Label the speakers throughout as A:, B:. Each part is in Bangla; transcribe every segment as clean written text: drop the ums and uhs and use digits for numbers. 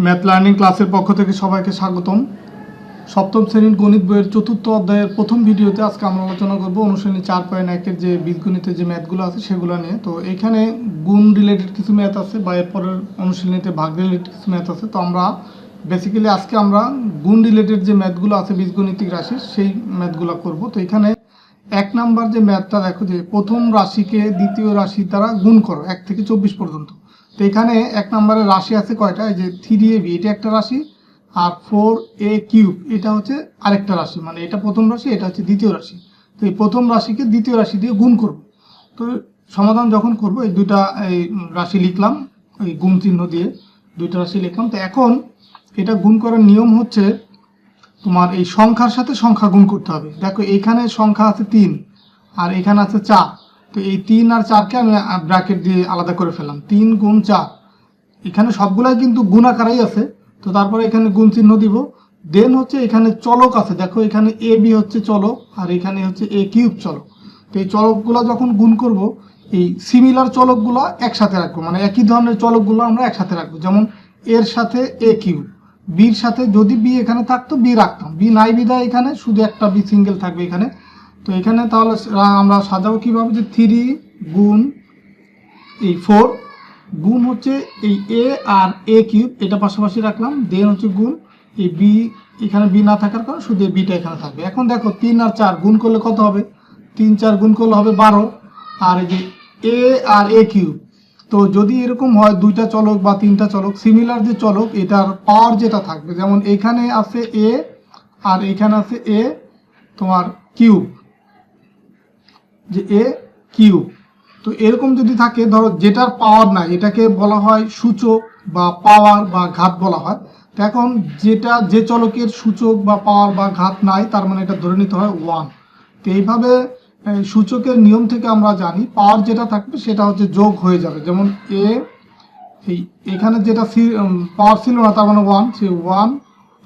A: ম্যাথ লার্নিং ক্লাসের পক্ষ থেকে সবাইকে স্বাগতম। সপ্তম শ্রেণীর গণিত বইয়ের চতুর্থ অধ্যায়ের প্রথম ভিডিওতে আজকে আমরা আলোচনা করব অনুশীলনী 4.1-এর যে বীজগণিতের যে ম্যাথগুলো আছে সেগুলো নিয়ে। তো এখানে গুণ রিলেটেড কিছু ম্যাথ আছে বা এরপরের অনুশীলনীতে ভাগ রিলেটেড কিছু ম্যাথ আছে। তো আমরা বেসিক্যালি আজকে আমরা গুণ রিলেটেড যে ম্যাথগুলো আছে বীজগণিতিক রাশির সেই ম্যাথগুলো করব। তো এখানে 1 নাম্বার যে ম্যাথটা দেখো যে প্রথম রাশিকে দ্বিতীয় রাশি দ্বারা গুণ করো 1 থেকে 24 পর্যন্ত। তো এখানে 1 নম্বরের রাশি আছে কয়টা, এই যে 3ab এটা একটা রাশি আর 4a³ এটা হচ্ছে আরেকটা রাশি, মানে এটা প্রথম রাশি এটা হচ্ছে দ্বিতীয় রাশি। তো এই প্রথম রাশিকে দ্বিতীয় রাশি দিয়ে গুণ করব। তো সমাধান যখন করব এই দুইটা এই রাশি লিখলাম, এই গুণ চিহ্ন দিয়ে দুইটা রাশি লিখলাম। তো এখন এটা গুণ করার নিয়ম হচ্ছে তোমার এই সংখ্যার সাথে সংখ্যা গুণ করতে হবে। দেখো এখানে সংখ্যা আছে 3 আর এখানে আছে 4। তো এই 3 আর 4কে আমি ব্র্যাকেট দিয়ে আলাদা করে ফেললাম, 3 গুণ 4। এখানে সবগুলাই কিন্তু গুণ আকারেই আছে। তো তারপরে এখানে গুণ চিহ্ন দিব। দেন হচ্ছে এখানে চলক আছে, দেখো এখানে ab হচ্ছে চলক আর এখানে হচ্ছে a³ চলক। তো এই চলকগুলো যখন গুণ করব এই সিমিলার চলকগুলো একসাথে রাখবো, মানে একই ধরনের চলকগুলো আমরা একসাথে রাখবো। যেমন এর সাথে a³ বির সাথে যদি বি এখানে থাকতো বি রাখতাম, বি নাই বিদায় এখানে শুধু একটা বি সিঙ্গেল থাকবে এখানে। তো এখানে তাহলে আমরা সাজাবো কীভাবে, যে 3 গুণ এই 4 গুণ হচ্ছে এই a আর a³ এটা পাশাপাশি রাখলাম। দেন হচ্ছে গুণ এই বি, এখানে বি না থাকার কারণে শুধু এই বিটা এখানে থাকবে। এখন দেখো 3 আর 4 গুণ করলে কত হবে, 3 4 গুণ করলে হবে 12। আর এই যে a আর a³ তো যদি এরকম হয় দুইটা চলক বা তিনটা চলক সিমিলার যে চলক এটার পাওয়ার যেটা থাকবে, যেমন এখানে আছে a আর এখানে আছে a তোমার কিউব, যে a³ তো এরকম যদি থাকে, ধরো যেটার পাওয়ার নাই এটাকে বলা হয় সূচক বা পাওয়ার বা ঘাত বলা হয়। তো এখন যেটা যে চলকের সূচক বা পাওয়ার বা ঘাত নাই তার মানে এটা ধরে নিতে হয় 1। তো এইভাবে সূচকের নিয়ম থেকে আমরা জানি পাওয়ার যেটা থাকবে সেটা হচ্ছে যোগ হয়ে যাবে। যেমন এখানে যেটা পাওয়ার ছিল না তার মানে 1, সে 1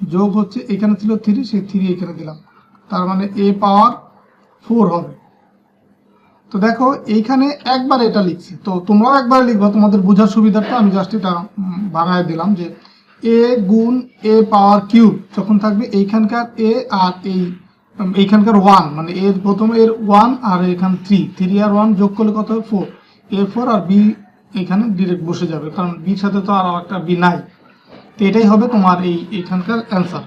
A: যোগ হচ্ছে এখানে ছিল 3, সেই 3 এখানে দিলাম, তার মানে a পাওয়ার 4 হবে। তো দেখো এইখানে একবার এটা লিখছি, তো তোমরাও একবার লিখবা তোমাদের বোঝার সুবিধার্থে। আমি জাস্ট এটা ভাঙায় দিলাম যে a গুণ a পাওয়ার কিউব যখন থাকবে এইখানকার a আর এইখানকার 1, মানে এর প্রথমে এর 1 আর এখানে 3 আর 1 যোগ করলে কত হবে 4, a4 আর b এখানে ডিরেক্ট বসে যাবে কারণ বির সাথে তো আর একটা বি নাই। তো এটাই হবে তোমার এইখানকার অ্যান্সার।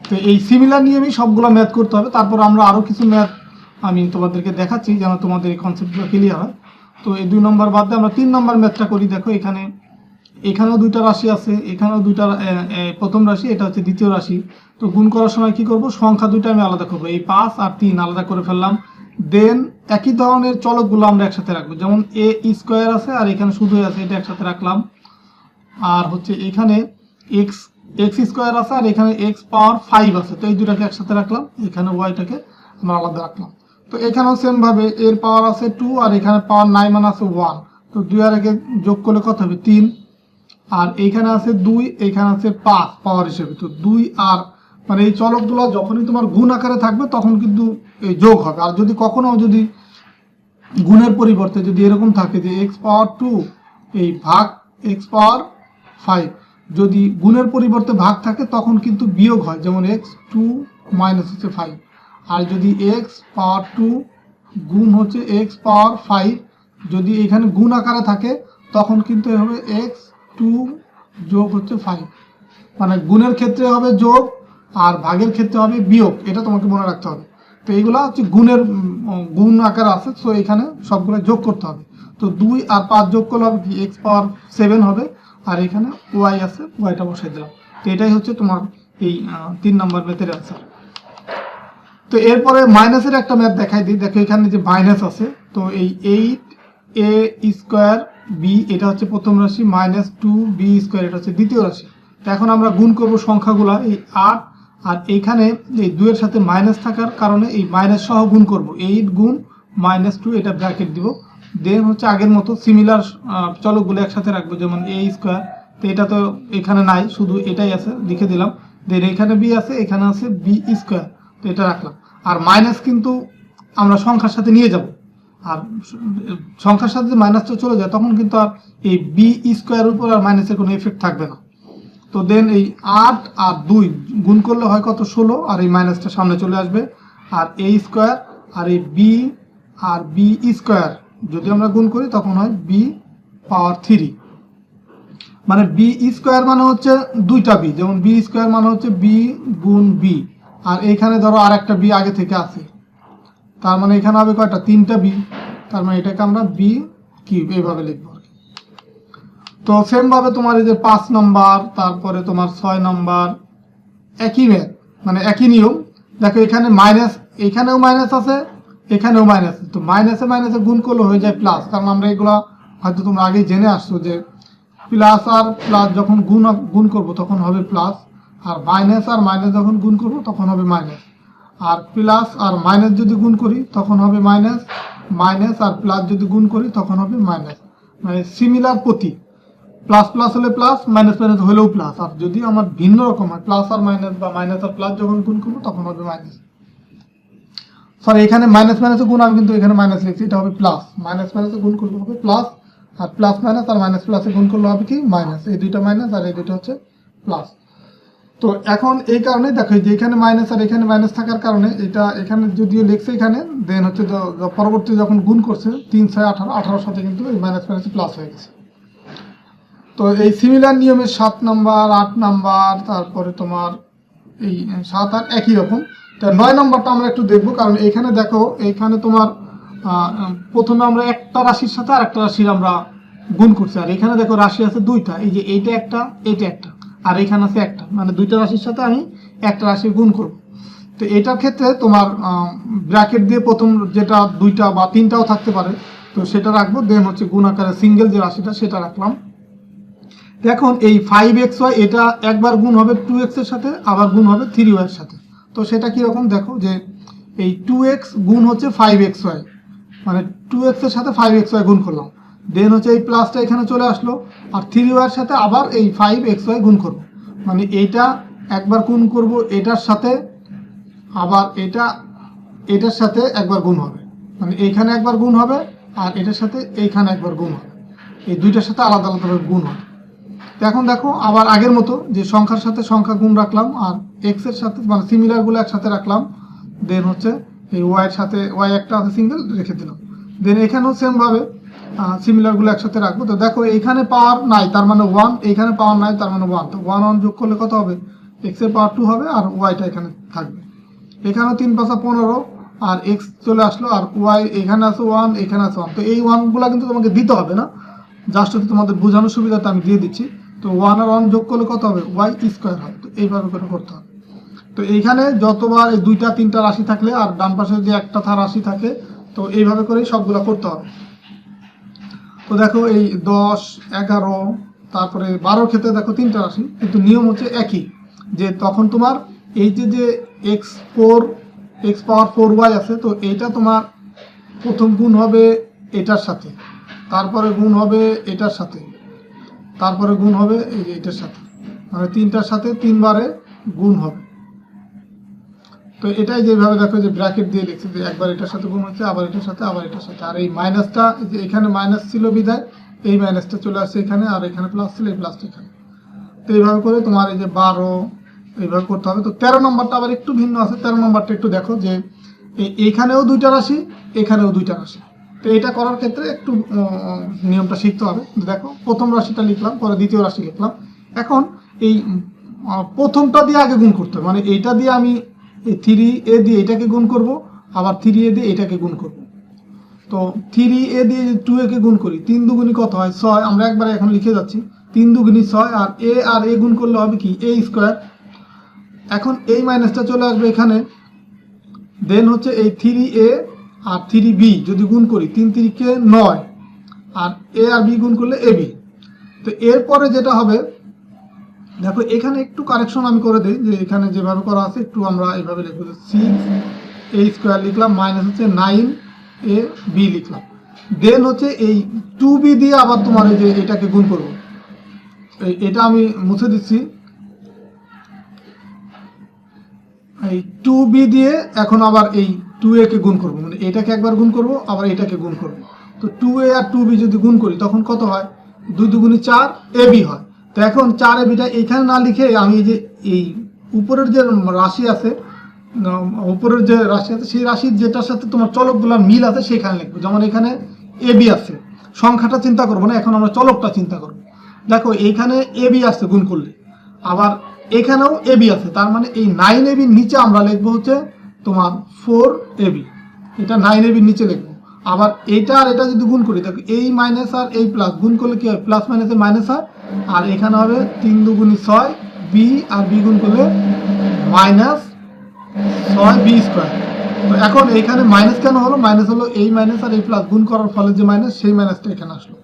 A: তো এই সিমিলার নিয়মেই সবগুলো ম্যাথ করতে হবে। তারপর আমরা আরও কিছু ম্যাথ আমি তোমাদেরকে দেখাচ্ছি যেন তোমাদের এই কনসেপ্টগুলো ক্লিয়ার হয়। তো এই 2 নম্বর বাদ দিয়ে আমরা 3 নম্বর ম্যাথটা করি। দেখো এখানেও দুইটা রাশি আছে, এখানেও দুইটা, প্রথম রাশি এটা হচ্ছে দ্বিতীয় রাশি। তো গুণ করার সময় কি করব, সংখ্যা দুইটা আমি আলাদা করবো, এই 5 আর 3 আলাদা করে ফেললাম। দেন একই ধরনের চলকগুলো আমরা একসাথে রাখবো, যেমন a² আছে আর এখানে শুধু আছে এটা একসাথে রাখলাম। আর হচ্ছে এখানে x² আছে আর এখানে x পাওয়ার 5 আছে, তো এই দুটাকে একসাথে রাখলাম, এখানে y-টাকে আমরা আলাদা রাখলাম। তো এখানেও সেম ভাবে এর পাওয়ার আছে 2 আর এখানে পাওয়ার 9 মানে আছে 1, তো 2 আর একে যোগ করলে কত হবে 3। আর এইখানে আছে 2, এখানে আছে 5 পাওয়ার হিসেবে। তো 2 আর মানে এই চলকগুলো যখনই তোমার গুণ আকারে থাকবে তখন কিন্তু এই যোগ হবে। আর যদি কখনো যদি গুণের পরিবর্তে যদি এরকম থাকে যে x পাওয়ার 2 এই ভাগ x পাওয়ার 5, যদি গুণের পরিবর্তে ভাগ থাকে তখন কিন্তু বিয়োগ হয়, যেমন x2 মাইনাস হচ্ছে 5। আর যদি x পাওয়ার 2 গুণ হচ্ছে x পাওয়ার 5, যদি এখানে গুণ আকারে থাকে তখন কিন্তু হবে x2 যোগ হচ্ছে 5, মানে গুণের ক্ষেত্রে হবে যোগ আর ভাগের ক্ষেত্রে হবে বিয়োগ, এটা তোমাকে মনে রাখতে হবে। তো এইগুলো হচ্ছে গুণের গুণ আকারে আছে, তো এখানে সবগুলো যোগ করতে হবে। তো 2 আর 5 যোগ করলে হবে কি x পাওয়ার 7 হবে, আর এখানে y আছে, y-টা বসাই দিলাম। তো এটাই হচ্ছে তোমার এই 3 নম্বর ম্যাথের অ্যান্সার। তো এরপরে মাইনাসের একটা ম্যাথ দেখাই দিই। দেখো এখানে যে মাইনাস আছে, তো এই 8a² এটা হচ্ছে প্রথম রাশি, মাইনাস 2b² এটা হচ্ছে দ্বিতীয় রাশি। তো এখন আমরা গুণ করব সংখ্যাগুলা, এই 8 আর এইখানে এই 2 এর সাথে মাইনাস থাকার কারণে এই মাইনাস সহ গুণ করব, 8 গুণ -2 এটা ব্র্যাকেট দিব। দেন হচ্ছে আগের মতো সিমিলার চলকগুলো একসাথে রাখবো, যেমন a², তো এটা তো এখানে নাই শুধু এটাই আছে লিখে দিলাম। দেন এখানে b আছে, এখানে আছে b², তো এটা রাখলাম। আর মাইনাস কিন্তু আমরা সংখ্যার সাথে নিয়ে যাব, আর সংখ্যার সাথে যে মাইনাসটা চলে যায় তখন কিন্তু আর এই b² উপর আর মাইনাসের কোনো এফেক্ট থাকবে না। তো তো দেন এই 8 আর 2 গুণ করলে হয় কত 16, আর এই মাইনাসটা সামনে চলে আসবে, আর a স্কোয়ার আর এই b আর b স্কোয়ার যদি আমরা গুণ করি তখন হয় b পাওয়ার 3, মানে b স্কোয়ার মানে হচ্ছে দুইটা b, যেমন b স্কোয়ার মানে হচ্ছে b গুণ b, আর এইখানে ধরো আর একটা b আগে থেকে আছে, তার মানে এখানে হবে কয়টা 3টা b, তার মানে এটাকে আমরা b কিউব এইভাবে লিখবো। তো সেম ভাবে তোমার এই যে 5 নাম্বার, তারপরে তোমার 6 নাম্বার, একই ম্যাথ, মানে একই নিয়ম। দেখো এখানে মাইনাস, এখানেও মাইনাস আছে, এখানেও মাইনাস আছে, তো মাইনাসে মাইনাসে গুণ করলে হয়ে যায় প্লাস, কারণ আমরা এগুলা হয়তো তোমরা আগেই জেনে আসছো যে প্লাস আর প্লাস যখন গুণ করব তখন হবে প্লাস, আর মাইনাস যখন গুণ করব তখন হবে মাইনাস, আর প্লাস আর মাইনাস যদি গুণ করি তখন হবে মাইনাস, মাইনাস আর প্লাস যদি গুণ করি তখন হবে মাইনাস, মানে সিমিলার প্রতি, প্লাস প্লাস হলে প্লাস, মাইনাস মাইনাস হলেও প্লাস, আর যদি আমার ভিন্ন রকম হয় প্লাস আর মাইনাস বা মাইনাস আর প্লাস যখন গুণ করবো তখন হবে মাইনাস, সরি এখানে মাইনাস মাইনাসে গুণ, আমি কিন্তু এখানে মাইনাস লিখছি, এটা হবে প্লাস, মাইনাস মাইনাসে গুণ করলে হবে প্লাস, আর প্লাস মাইনাস আর মাইনাস প্লাসে গুণ করলে হবে কি মাইনাস, এই দুইটা মাইনাস আর এই দুইটা হচ্ছে প্লাস। তো এখন এই কারণে দেখো যে এখানে মাইনাস আর এখানে মাইনাস থাকার কারণে এটা এখানে যদিও লিখছে এখানে, দেন হচ্ছে পরবর্তী যখন গুণ করছে 3 6 18, 18 সাথে কিন্তু এই মাইনাস মাইনাসে প্লাস হয়ে গেছে। তো এই সিমিলার নিয়মের 7 নাম্বার 8 নাম্বার, তারপরে তোমার এই 7 আর একই রকম। তো 9 নাম্বারটা আমরা একটু দেখবো, কারণ এখানে দেখো এখানে তোমার প্রথমে আমরা একটা রাশির সাথে আর একটা রাশির আমরা গুণ করছি, আর এখানে দেখো রাশি আছে দুইটা, এই যে এইটা একটা এইটা একটা, আর এখানে আছে একটা, মানে দুইটা রাশির সাথে আমি একটা রাশি গুণ করব। তো এটার ক্ষেত্রে তোমার ব্র্যাকেট দিয়ে প্রথম যেটা দুইটা বা তিনটাও থাকতে পারে, তো সেটা রাখবো, দেন হচ্ছে গুণ আকারে সিঙ্গেল যে রাশিটা সেটা রাখলাম। এখন এই 5xy এটা একবার গুণ হবে 2x এর সাথে, আবার গুণ হবে 3y এর সাথে। তো সেটা কিরকম দেখো, যে এই 2x গুণ হচ্ছে 5xy, মানে 2x এর সাথে 5xy গুণ করলাম, দেন হচ্ছে এই প্লাসটা এখানে চলে আসলো, আর 3y এর সাথে আবার এই 5xy গুণ করব, মানে এইটা একবার গুণ করব এটার সাথে, আবার এটার সাথে একবার গুণ হবে, মানে এইখানে একবার গুণ হবে আর এটার সাথে এইখানে একবার গুণ হবে, এই দুইটার সাথে আলাদা আলাদাভাবে গুণ হবে। এখন দেখো আবার আগের মতো যে সংখ্যার সাথে সংখ্যা গুণ রাখলাম, আর এক্স এর সাথে মানে সিমিলারগুলো একসাথে রাখলাম, দেন হচ্ছে এই ওয়াই এর সাথে ওয়াই একটা আছে সিঙ্গেল রেখে দিলাম, দেন এখানেও সেম ভাবে সিমিলারগুলো একসাথে রাখবো। তো দেখো এইখানে পাওয়ার নাই তার মানে 1, এইখানে পাওয়ার নাই তার মানে 1, তো 1 1 যোগ করলে কত হবে, এক্স এর পাওয়ার 2 হবে, আর ওয়াইটা এখানে থাকবে। এখানেও 3 5 15, আর এক্স চলে আসলো, আর ওয়াই এখানে আছে 1, এখানে আছে 1, তো এই 1গুলো কিন্তু তোমাকে দিতে হবে না, জাস্ট হচ্ছে তোমাদের বোঝানোর সুবিধাতে আমি দিয়ে দিচ্ছি। তো 1 আর 1 যোগ করলে কত হবে, ওয়াই স্কোয়ার হবে, তো এইভাবে করে করতে হবে। তো এইখানে যতবার এই 2টা 3টা রাশি থাকলে আর ডান পাশে যে একটা রাশি থাকে, তো এইভাবে করেই সবগুলো করতে হবে। তো দেখো এই 10 11 তারপরে 12 ক্ষেত্রে দেখো 3টা রাশি, কিন্তু নিয়ম হচ্ছে একই, যে তখন তোমার এই যে x পাওয়ার 4y আছে, তো এইটা তোমার প্রথম গুণ হবে এটার সাথে, তারপরে গুণ হবে এটার সাথে, তারপরে গুণ হবে এই যে এটার সাথে, মানে 3টার সাথে 3 বারে গুণ হবে। তো এটাই যেভাবে দেখো যে ব্র্যাকেট দিয়ে লিখছি, যে একবার এটার সাথে গুণ হচ্ছে, আবার এটার সাথে, আবার এটার সাথে, আর এই মাইনাসটা যে এখানে মাইনাস ছিল বিধায় এই মাইনাসটা চলে আসছে এখানে, আর এখানে প্লাস ছিল এই প্লাসটা এখানে। তো এইভাবে করে তোমার এই যে 12 এইভাবে করতে হবে। তো 13 নম্বরটা আবার একটু ভিন্ন আছে, 13 নম্বরটা একটু দেখো যে এইখানেও 2টা রাশি, এখানেও 2টা রাশি। তো এটা করার ক্ষেত্রে একটু নিয়মটা শিখতে হবে। দেখো প্রথম রাশিটা লিখলাম, পরে দ্বিতীয় রাশি লিখলাম, এখন এই প্রথমটা দিয়ে আগে গুণ করতে হবে, মানে এইটা দিয়ে আমি এই 3a দিয়ে এটাকে গুণ করব, আবার 3a দিয়ে এটাকে গুণ করব। তো 3a দিয়ে 2a কে গুণ করি, 3 দুগুণী কত হয় 6, আমরা একবারে এখন লিখে যাচ্ছি 3 দুগুণী 6, আর a গুণ করলে হবে কি a স্কোয়ার। এখন এই মাইনাসটা চলে আসবে এখানে, দেন হচ্ছে এই 3a আর 3b যদি গুণ করি 3 3 কে 9, আর a আর b গুণ করলে ab। তো এরপরে যেটা হবে দেখো এখানে একটু কারেকশন আমি করে দিই, যে এখানে যেভাবে করা আছে একটু আমরা এইভাবে লিখবো, 6a স্কোয়ার লিখলাম, মাইনাস হচ্ছে 9ab লিখলাম, দেন হচ্ছে এই 2b দিয়ে আবার তোমার এই যে এটাকে গুণ করবো, এটা আমি মুছে দিচ্ছি, এই 2b দিয়ে এখন আবার এই 2a কে গুণ করবো, মানে এটাকে একবার গুণ করব, আবার এটাকে গুণ করব। তো 2a আর 2b যদি গুণ করি তখন কত হয়, 2 দুগুণী 4 ab হয়, তো এখন 4ab এখানে না লিখে আমি এই যে এই উপরের যে রাশি আছে উপরের যে রাশি আছে সেই রাশির যেটার সাথে তোমার চলকগুলোর মিল আছে সেখানে লিখবো। যেমন এখানে এবি আছে, সংখ্যাটা চিন্তা করবো না, এখন আমরা চলকটা চিন্তা করবো। দেখো এইখানে এবি আছে গুণ করলে, আবার এখানেও এবি আছে, তার মানে এই 9ab নিচে আমরা লিখবো হচ্ছে তোমার 4ab, এটা 9ab নিচে লিখবো। আবার এটা আর এটা যদি গুণ করি, দেখো এই মাইনাস আর এই প্লাস গুণ করলে কি হয়, প্লাস মাইনাসে মাইনাস হয়, আর এখানে হবে 3 দুগুণী 6 বি, আর বি গুণ করলে মাইনাস 6b স্কোয়ার। তো এখন এইখানে মাইনাস কেন হলো, মাইনাস হলো এই মাইনাস আর এই প্লাস গুণ করার ফলে যে মাইনাস, সেই মাইনাসটা এখানে আসলো।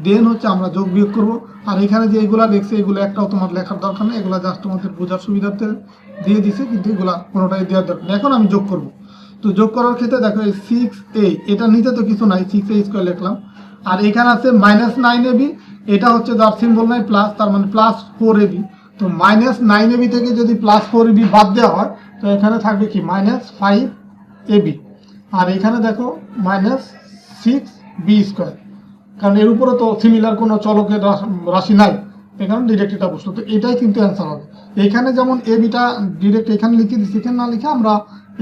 A: দেন হচ্ছে আমরা যোগ বিয়োগ করবো। আর এখানে যে এগুলা দেখছে এগুলো একটাও তোমার লেখার দরকার নেই, এগুলা জাস্ট তোমাদের বোঝার সুবিধার্থে দিয়ে দিছে, কিন্তু এগুলা কোনোটাই দেওয়ার দরকার নেই। এখন আমি যোগ করব। তো যোগ করার ক্ষেত্রে দেখো এই 6a, এটার নিচে তো কিছু নাই, 6a স্কোয়ার লিখলাম। আর এখানে আছে মাইনাস 9ab, এটা হচ্ছে যার সিম্বল নাই প্লাস, তার মানে প্লাস 4ab। তো মাইনাস 9ab থেকে যদি প্লাস 4ab বাদ দেওয়া হয়, তো এখানে থাকবে কি মাইনাস 5ab। আর এখানে দেখো মাইনাস 6b স্কোয়ার, কারণ এর উপরে তো সিমিলার কোনো চলকের রাশি নাই, এখানে ডিরেক্ট এটা বসলো। তো এটাই কিন্তু অ্যান্সার হবে। এখানে যেমন এবিটা ডিরেক্ট এখানে লিখে দিচ্ছি, এখানে না লিখে আমরা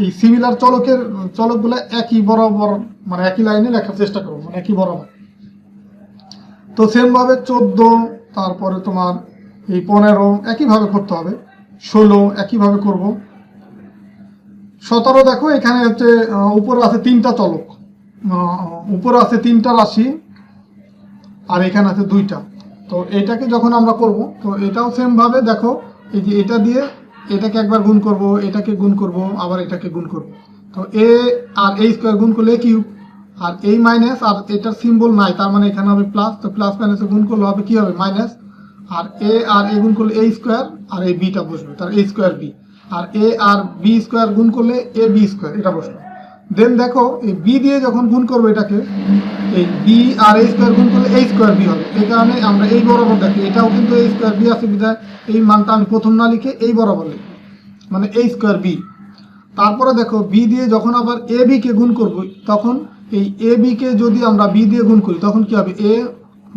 A: এই সিমিলার চলকগুলো একই বরাবর মানে একই লাইনে লেখার চেষ্টা করবো, মানে একই বরাবর। তো সেমভাবে 14, তারপরে তোমার এই 15 একইভাবে করতে হবে, 16 একইভাবে করব। 17 দেখো এখানে হচ্ছে উপরে আছে 3টা চলক, উপরে আছে 3টা রাশি, আর এখানে আছে 2টা। তো এটাকে যখন আমরা করব, তো এটাও সেম ভাবে দেখো এই যে এটা দিয়ে এটাকে একবার গুণ করব, এটাকে গুণ করব, আবার এটাকে গুণ করব। তো এ আর এ স্কোয়ার গুণ করলে কিউব, আর এই মাইনাস আর এটার সিম্বল নাই, তার মানে এখানে হবে প্লাস। তো প্লাস মাইনাসে গুণ করলে হবে কি হবে মাইনাস, আর এ গুণ করলে এ স্কোয়ার, আর এই বিটা বসবে, তার এ স্কোয়ার বি। আর এ আর বি স্কোয়ার গুণ করলে এ বি স্কোয়ার, এটা বসবে। দেন দেখো এই বি দিয়ে যখন গুণ করবো এটাকে, এই বি আর এ স্কোয়ার গুণ করলে এ স্কোয়ার বি হবে। এই কারণে আমরা এই বরাবর দেখি, এটাও কিন্তু এ স্কোয়ার বি আছে বিধায় এই মানটা আমি প্রথম না লিখে এই বরাবর লিখি, মানে এ স্কোয়ার বি। তারপরে দেখো বি দিয়ে যখন আবার এ বি কে গুণ করব, তখন এই এ বি কে যদি আমরা বি দিয়ে গুণ করি, তখন কি হবে এ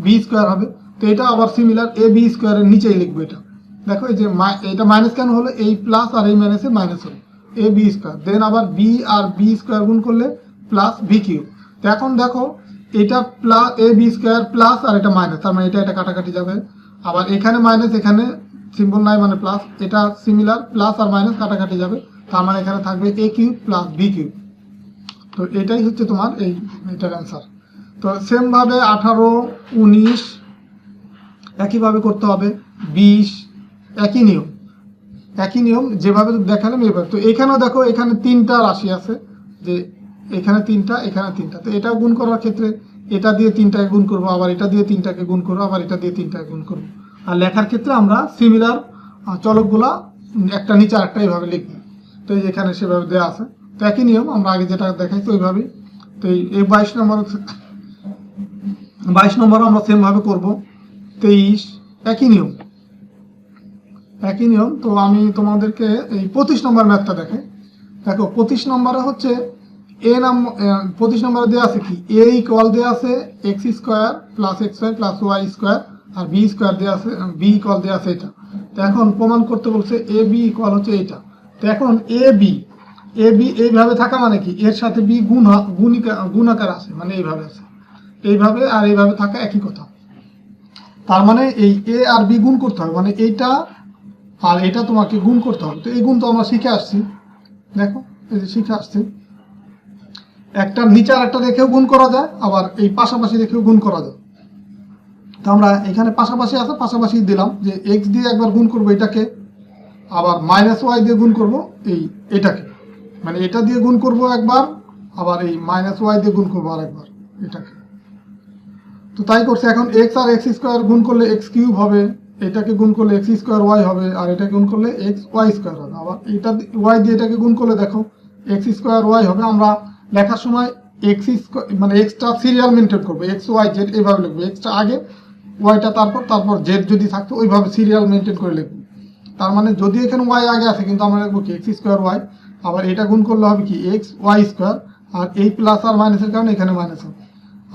A: বি স্কোয়ার হবে। তো এটা আবার সিমিলার এ বি স্কোয়ারের নিচেই লিখবো এটা। দেখো এই যে এটা মাইনাস কেন হলো, এই প্লাস আর এই মাইনাসে মাইনাস হলো এ বি স্কোয়ার। দেন আবার বি আর বি স্কোয়ার গুণ করলে প্লাস বি কিউব। তো এখন দেখো এটা plus A B square plus, আর এটা মাইনাস, তার মানে এটা কাটাকাটি যাবে। আবার এখানে মাইনাস, এখানে সিম্বল নাই মানে প্লাস, এটা সিমিলার প্লাস আর মাইনাস কাটাকাটি যাবে, তার মানে এখানে থাকবে এ কিউব প্লাস বি কিউব। তো এটাই হচ্ছে তোমার এটার অ্যান্সার। তো সেম ভাবে 18, 19 একইভাবে করতে হবে, 20 একই নিয়ম যেভাবে দেখালাম এভাবে। তো এখানেও দেখো এখানে 3টা রাশি আছে, যে এখানে 3টা, এখানে 3টা। তো এটাও গুণ করার ক্ষেত্রে এটা দিয়ে 3টাকে গুণ করবো, আবার এটা দিয়ে 3টাকে গুণ করবো, আবার এটা দিয়ে 3টাকে গুণ করবো। আর লেখার ক্ষেত্রে আমরা সিমিলার চলকগুলা একটা নিচে আরেকটা এইভাবে লিখবো। তো এখানে সেভাবে দেওয়া আছে। তো একই নিয়ম আমরা আগে যেটা দেখাইছি ওইভাবেই। তো এই 22 নম্বরও আমরা সেমভাবে করবো। 23 একই নিয়ম। তো আমি তোমাদেরকে এই 25 নম্বর ম্যাথটা দেখাই। দেখো 25 নম্বরে হচ্ছে 25 নম্বরে দেওয়া আছে কি, এ ইকুয়াল দেওয়া আছে X square plus X Y plus Y square, আর বি স্কোয়ার দেওয়া আছে, বি ইকুয়াল দেওয়া আছে এটা। তো এখন প্রমাণ করতে বলছে এ বি ইকুয়াল হচ্ছে এটা। তো এখন এ বি এইভাবে থাকা মানে কি, এর সাথে বি গুণাকার আছে, মানে এইভাবে আছে, এইভাবে আর এইভাবে থাকা একই কথা। তার মানে এই এ আর বি গুণ করতে হবে, মানে এইটা আর এটা তোমাকে গুণ করতে হবে। তো এই গুণ তো আমরা শিখে আসছি, দেখো এই যে শিখে আসছি, একটা নিচে আর একটা রেখেও গুণ করা যায়, আবার এই পাশাপাশি রেখেও গুণ করা যায়। তো আমরা এখানে পাশাপাশি আছে, পাশাপাশি দিলাম যে এক্স দিয়ে একবার গুণ করবো এটাকে, আবার মাইনাস ওয়াই দিয়ে গুণ করবো এটাকে, মানে এটা দিয়ে গুণ করবো একবার, আবার এই মাইনাস ওয়াই দিয়ে গুণ করবো আরেকবার এটাকে। তো তাই করছে। এখন এক্স আর এক্স স্কোয়ার গুণ করলে এক্স কিউব হবে, এটাকে গুণ করলে এক্স স্কোয়ার ওয়াই হবে, আর এটাকে গুণ করলে এক্স ওয়াই স্কোয়ার হবে। আবার এটা ওয়াই দিয়ে এটাকে গুণ করলে দেখো এক্স স্কোয়ার ওয়াই হবে। আমরা লেখার সময় এক্স স্কোয়ার মানে এক্সটা সিরিয়াল মেনটেন করবো, এক্স ওয়াই জেড এইভাবে লিখবো, এক্সটা আগে ওয়াইটা তারপর জেড যদি থাকতো ওইভাবে সিরিয়াল মেনটেন করে লিখবো। তার মানে যদি এখানে ওয়াই আগে আছে, কিন্তু আমরা লিখবো কি এক্স স্কোয়ার ওয়াই, আবার এটা গুণ করলে হবে কি এক্স ওয়াই স্কোয়ার, আর এই প্লাস আর মাইনাসের কারণে এখানে মাইনাস হবে,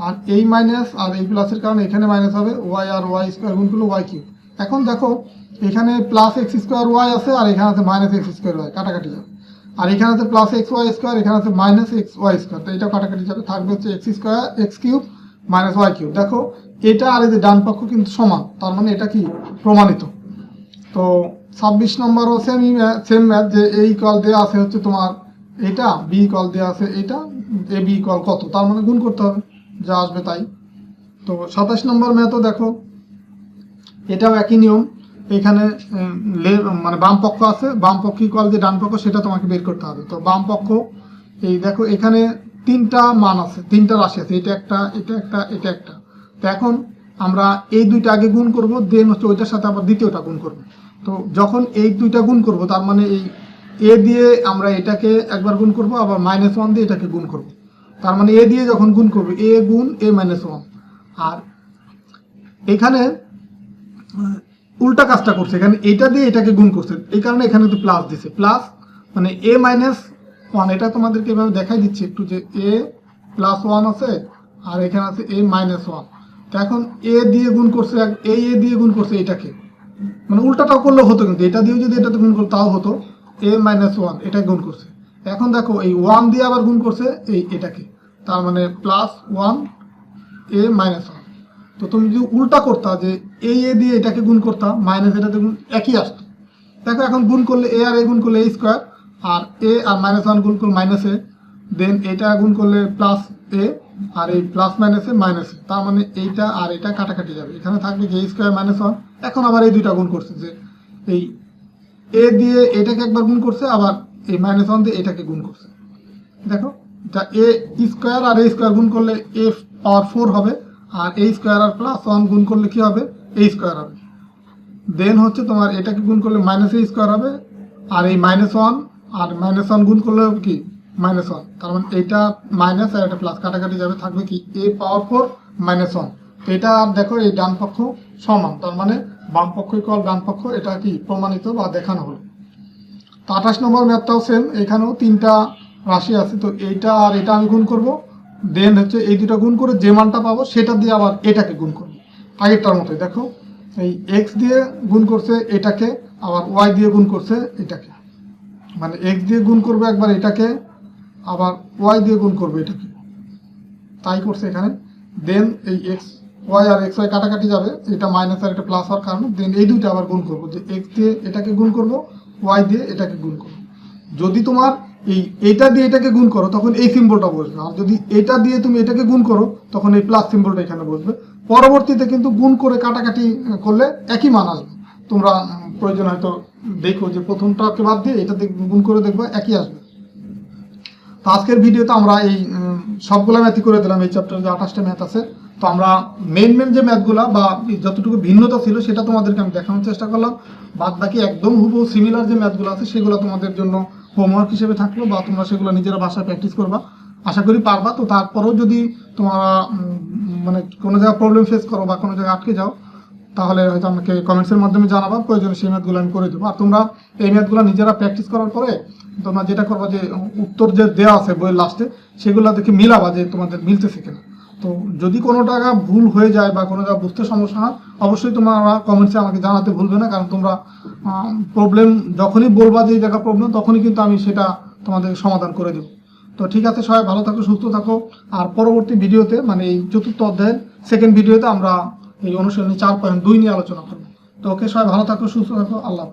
A: আর এই মাইনাস আর এই প্লাসের কারণে এখানে মাইনাস হবে, ওয়াই আর ওয়াই স্কোয়ার গুণ করলে ওয়াই কিউব। এখন দেখো এখানে প্লাস এক্স স্কোয়ার ওয়াই আছে আর এখানে আছে মাইনাস এক্স স্কোয়ার ওয়াই, কাটাকাটি যাবে। আর এখানে আছে প্লাস এক্স ওয়াই স্কোয়ার, এখানে আছে মাইনাস এক্স ওয়াই স্কোয়ার, তো এটা কাটাকাটি যাবে, থাকবে হচ্ছে x square x cube minus y cube. দেখো এটা আর এই যে ডান পক্ষ কিন্তু সমান, তার মানে এটা কি প্রমাণিত। তো 26 নম্বরও সেম ম্যাথ, যে এ ইকুয়াল দেওয়া আছে হচ্ছে তোমার এটা, বি ইকুয়াল দেওয়া আছে এটা, এ বি ইকুয়াল কত, তার মানে গুণ করতে হবে, যা আসবে তাই। তো 27 নম্বর ম্যাথও দেখো এটাও একই নিয়ম, এখানে মানে বাম পক্ষ আছে, বাম পক্ষ ইকুয়াল যে ডান পক্ষ সেটা তোমাকে বের করতে হবে। তো বাম পক্ষ এই দেখো এখানে তিনটা মান আছে, তিনটা রাশি আছে, এটা একটা এটা একটা এটা একটা। তো এখন আমরা এই দুইটা আগে গুণ করব, দেন হচ্ছে ওইটার সাথে আবার দ্বিতীয়টা গুণ করব। তো যখন এই দুইটা গুণ করব তার মানে এই এ দিয়ে আমরা এটাকে একবার গুণ করব, আবার -1 দিয়ে এটাকে গুণ করব। তার মানে এ দিয়ে যখন গুণ করব এ গুণ এ -1, আর এখানে উল্টা কাজটা করছে, এখানে এটা দিয়ে এটাকে গুণ করছে, এই কারণে এখানে তো প্লাস দিছে, প্লাস মানে a -1। এটা তোমাদেরকে এভাবে দেখাই দিচ্ছি একটু, যে a +1 আছে আর এখানে আছে a -1। তো এখন a দিয়ে গুণ করছে, a দিয়ে গুণ করছে এটাকে, মানে উল্টাটাও করলেও হতো, কিন্তু এটা দিয়ে যদি এটাতে গুণ করতো তাও হতো, a -1 এটা গুণ করছে। এখন দেখো এই 1 দিয়ে আবার গুণ করছে এটাকে, তার মানে +1 a -1। তো তুমি যদি উল্টা করতা, যে এ দিয়ে এটাকে গুণ করতা, মাইনাস এটাতে গুণ, একই আসতো। দেখো এখন গুণ করলে এ আর এ গুণ করলে এ স্কোয়ার, আর এ আর -1 গুণ করলে -এ, দেন এটা গুণ করলে প্লাস এ, আর এই প্লাস মাইনাসে মাইনাসে, তার মানে এইটা আর এটা কাটাকাটি যাবে, এখানে থাকবে যে স্কোয়ার -1। এখন আবার এই দুইটা গুণ করছে, যে এই এ দিয়ে এটাকে একবার গুণ করছে, আবার এই -1 দিয়ে এটাকে গুণ করছে। দেখো যা এ স্কোয়ার আর এ স্কোয়ার গুণ করলে এ পাওয়ার 4 হবে, আর এই স্কোয়ার আর +1 গুণ করলে কি হবে, এই স্কোয়ার হবে। দেন হচ্ছে তোমার এটাকে গুণ করলে -a স্কোয়ার হবে, আর এই -1 আর -1 গুণ করলে হবে কি -1, তার মানে এটা মাইনাস আর এটা প্লাস, কাটাকাটি যাবে, থাকবে কি a পাওয়ার 4 -1। তো এটা আর দেখো এই ডান পক্ষ সমান, তার মানে বাম পক্ষ ইকুয়াল ডান পক্ষ, এটা কি প্রমাণিত বা দেখানো হলো। তো 28 নম্বর ম্যাথটাও সেম, এখানেও তিনটা রাশি আছে, তো এইটা আর এটা আমি গুণ করব, দেন হচ্ছে এই দুটো গুণ করে যে মানটা পাবো সেটা দিয়ে আবার এটাকে গুণ করবো, আগেরটার মতোই। দেখো এই এক্স দিয়ে গুণ করছে এটাকে, আবার ওয়াই দিয়ে গুণ করছে এটাকে, মানে এক্স দিয়ে গুণ করবে একবার এটাকে, আবার ওয়াই দিয়ে গুণ করবে এটাকে, তাই করছে এখানে। দেন এই এক্স ওয়াই আর এক্স ওয়াই কাটাকাটি যাবে, এটা মাইনাস আর এটা প্লাস হওয়ার কারণে, দেন এই দুইটা আবার গুণ করবো, যে এক্স দিয়ে এটাকে গুণ করবো, ওয়াই দিয়ে এটাকে গুণ করবো। যদি তোমার এইটা দিয়ে এটাকে গুণ করো তখন এই সিম্বলটা বসবে, আর যদি এটা দিয়ে তুমি এটাকে গুণ করো তখন এই প্লাস সিম্বলটা এখানে বসবে। পরবর্তীতে কিন্তু গুণ করে কাটাকাটি করলে একই মান আসবে, তোমরা প্রয়োজন হয়তো দেখো যে প্রথমটাকে বাদ দিয়ে এটাতে গুণ করে দেখবে একই আসবে। তো আজকের ভিডিওতে আমরা এই সবগুলা ম্যাথই করে দিলাম, এই চ্যাপ্টারে যে 28টা ম্যাথ আছে। তো আমরা মেন যে ম্যাথগুলা বা যতটুকু ভিন্নতা ছিল সেটা তোমাদেরকে আমি দেখানোর চেষ্টা করলাম, বাদ বাকি একদম হুবহু সিমিলার যে ম্যাথগুলো আছে সেগুলো তোমাদের জন্য হোমওয়ার্ক হিসেবে থাকলো, বা তোমরা সেগুলো নিজেরা বাসায় প্র্যাকটিস করবা, আশা করি পারবা। তো তারপরেও যদি তোমরা মানে কোনো জায়গায় প্রবলেম ফেস করো বা কোনো জায়গায় আটকে যাও, তাহলে হয়তো আমাকে কমেন্টসের মাধ্যমে জানাবা, প্রয়োজনে সেই ম্যাথগুলো আমি করে দেবো। আর তোমরা এই ম্যাথগুলো নিজেরা প্র্যাকটিস করার পরে তোমরা যেটা করবা, যে উত্তর যে দেওয়া আছে বইয়ের লাস্টে সেগুলো দেখে মিলাবা যে তোমাদের মিলতেছে কিনা। তো যদি কোনো টাকা ভুল হয়ে যায় বা কোনো জায়গা বুঝতে সমস্যা হয়, অবশ্যই তোমরা কমেন্টসে আমাকে জানাতে ভুলবে না, কারণ তোমরা প্রবলেম যখনই বলবা যে এই জায়গা প্রবলেম, তখনই কিন্তু আমি সেটা তোমাদের সমাধান করে দেবো। তো ঠিক আছে, সবাই ভালো থাকো, সুস্থ থাকো। আর পরবর্তী ভিডিওতে, মানে এই 4র্থ অধ্যায়ের সেকেন্ড ভিডিওতে আমরা এই অনুশীলনী 4.2 নিয়ে আলোচনা করবো। তো ওকে, সবাই ভালো থাকো, সুস্থ থাকো, আল্লাহ।